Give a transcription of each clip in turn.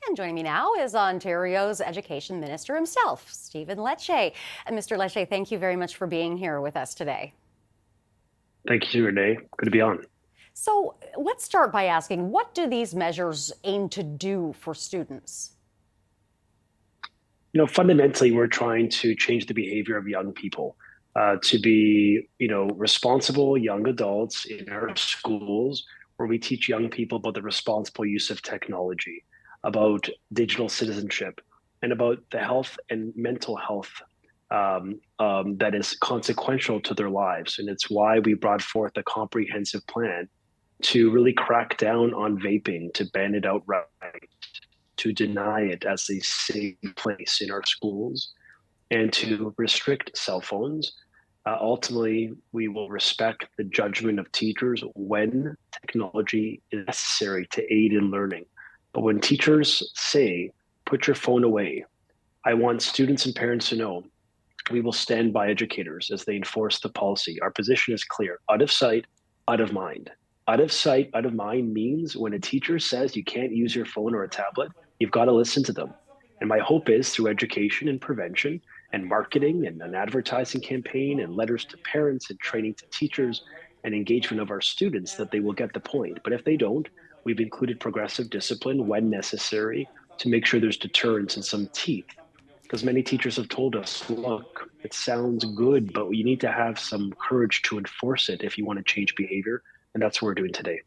And joining me now is Ontario's Education Minister himself, Stephen Lecce. And Mr. Lecce, thank you very much for being here with us today. Thank you, Renee. Good to be on. So let's start by asking, what do these measures aim to do for students? Fundamentally, we're trying to change the behavior of young people to be, responsible young adults in our schools, where we teach young people about the responsible use of technology, about digital citizenship, and about the health and mental health that is consequential to their lives. And it's why we brought forth a comprehensive plan to really crack down on vaping, to ban it outright, to deny it as a safe place in our schools, and to restrict cell phones. Ultimately, we will respect the judgment of teachers when technology is necessary to aid in learning. But when teachers say, put your phone away, I want students and parents to know we will stand by educators as they enforce the policy. Our position is clear: out of sight, out of mind. Out of sight, out of mind means when a teacher says you can't use your phone or a tablet, you've got to listen to them. And my hope is through education and prevention and marketing and an advertising campaign and letters to parents and training to teachers and engagement of our students that they will get the point. But if they don't, we've included progressive discipline when necessary to make sure there's deterrence and some teeth. Because many teachers have told us, look, it sounds good, but you need to have some courage to enforce it if you want to change behavior. And that's what we're doing today.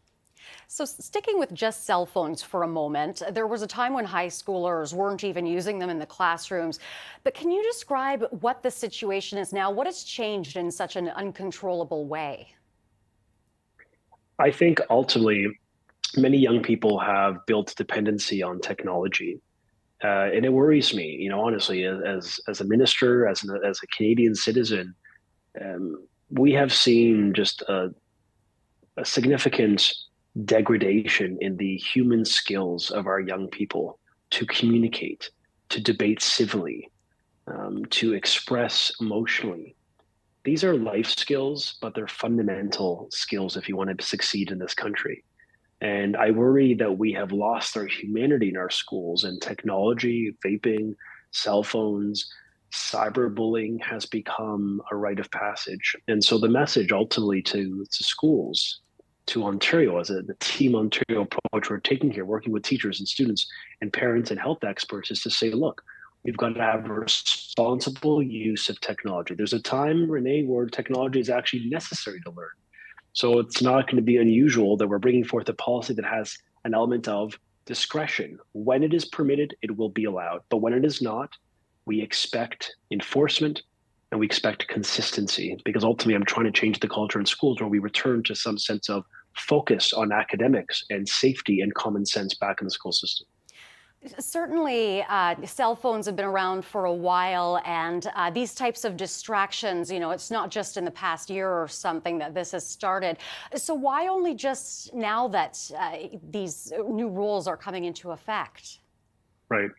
So sticking with just cell phones for a moment, there was a time when high schoolers weren't even using them in the classrooms. But can you describe what the situation is now? What has changed in such an uncontrollable way? I think ultimately, many young people have built dependency on technology. And it worries me, honestly, as a minister, as a Canadian citizen, we have seen just a significant degradation in the human skills of our young people to communicate, to debate civilly, to express emotionally. These are life skills, but they're fundamental skills if you want to succeed in this country. And I worry that we have lost our humanity in our schools, and technology, vaping, cell phones, cyberbullying has become a rite of passage. And so the message ultimately to schools, to Ontario, as the Team Ontario approach we're taking here, working with teachers and students and parents and health experts, is to say, look, we've got to have a responsible use of technology. There's a time, Renee, where technology is actually necessary to learn. So it's not going to be unusual that we're bringing forth a policy that has an element of discretion. When it is permitted, it will be allowed. But when it is not, we expect enforcement and we expect consistency, because ultimately I'm trying to change the culture in schools where we return to some sense of focus on academics and safety and common sense back in the school system. Certainly, cell phones have been around for a while, and these types of distractions, it's not just in the past year or something that this has started. So why only just now that these new rules are coming into effect? Right.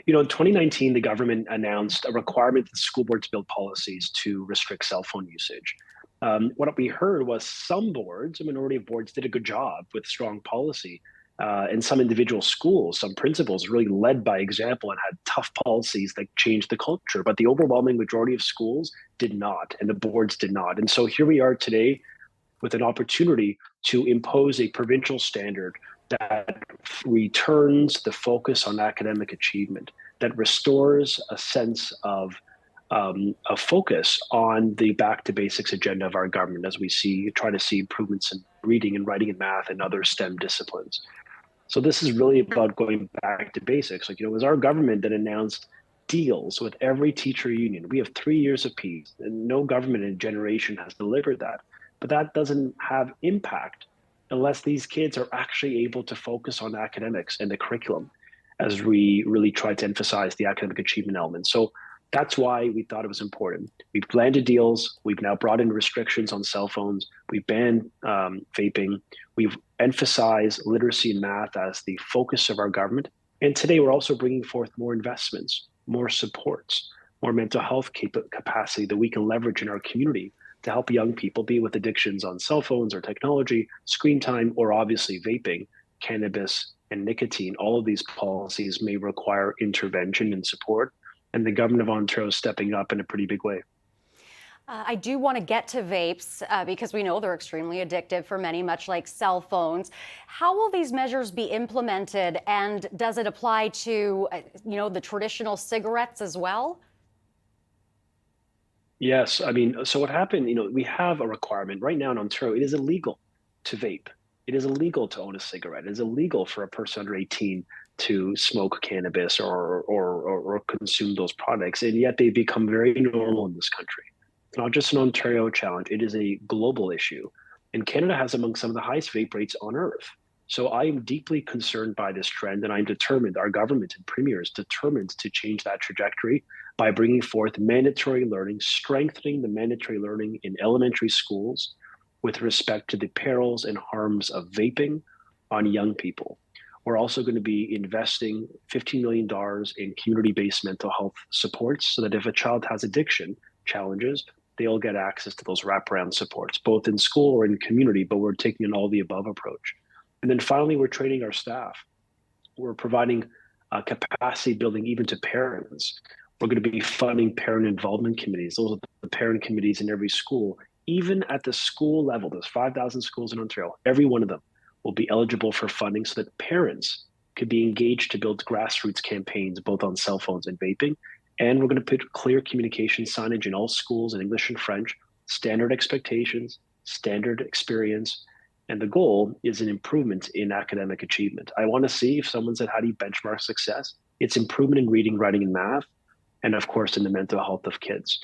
In 2019, the government announced a requirement that school boards build policies to restrict cell phone usage. What we heard was some boards, a minority of boards, did a good job with strong policy. And some individual schools, some principals really led by example and had tough policies that changed the culture. But the overwhelming majority of schools did not, and the boards did not. And so here we are today with an opportunity to impose a provincial standard that returns the focus on academic achievement, that restores a sense of a focus on the back to basics agenda of our government as we try to see improvements in reading and writing and math and other STEM disciplines. So this is really about going back to basics. It was our government that announced deals with every teacher union. We have 3 years of peace, and no government in a generation has delivered that. But that doesn't have impact unless these kids are actually able to focus on academics and the curriculum, as we really try to emphasize the academic achievement element. So that's why we thought it was important. We've landed deals. We've now brought in restrictions on cell phones. We've banned vaping. We've emphasized literacy and math as the focus of our government. And today we're also bringing forth more investments, more supports, more mental health capacity that we can leverage in our community to help young people be with addictions on cell phones or technology, screen time, or obviously vaping, cannabis, and nicotine, all of these policies may require intervention and support. And the government of Ontario is stepping up in a pretty big way. I do want to get to vapes because we know they're extremely addictive for many, much like cell phones. How will these measures be implemented, and does it apply to, the traditional cigarettes as well? Yes, I mean, so what happened, we have a requirement right now in Ontario. It is illegal to vape. It is illegal to own a cigarette. It is illegal for a person under 18 to smoke cannabis or consume those products. And yet they become very normal in this country. It's not just an Ontario challenge, it is a global issue. And Canada has among some of the highest vape rates on earth. So I am deeply concerned by this trend, and I'm determined, our government and premier is determined to change that trajectory by bringing forth mandatory learning, strengthening the mandatory learning in elementary schools with respect to the perils and harms of vaping on young people. We're also going to be investing $15 million in community-based mental health supports so that if a child has addiction challenges, they'll get access to those wraparound supports, both in school or in community, but we're taking an all the above approach. And then finally, we're training our staff. We're providing capacity building even to parents. We're going to be funding parent involvement committees. Those are the parent committees in every school, even at the school level. There's 5,000 schools in Ontario. Every one of them will be eligible for funding so that parents could be engaged to build grassroots campaigns, both on cell phones and vaping. And we're going to put clear communication signage in all schools in English and French, standard expectations, standard experience. And the goal is an improvement in academic achievement. I want to see, if someone said, how do you benchmark success? It's improvement in reading, writing, and math, and of course, in the mental health of kids.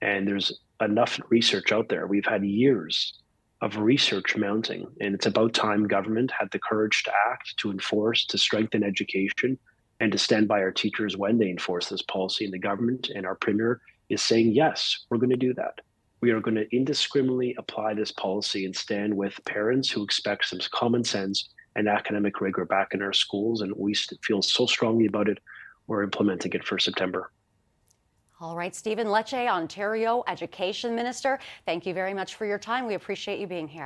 And there's enough research out there. We've had years of research mounting, and it's about time government had the courage to act, to enforce, to strengthen education, and to stand by our teachers when they enforce this policy. And the government and our premier is saying, yes, we're going to do that. We are going to indiscriminately apply this policy and stand with parents who expect some common sense and academic rigor back in our schools. And we feel so strongly about it, we're implementing it for September. All right, Stephen Lecce, Ontario Education Minister, thank you very much for your time. We appreciate you being here.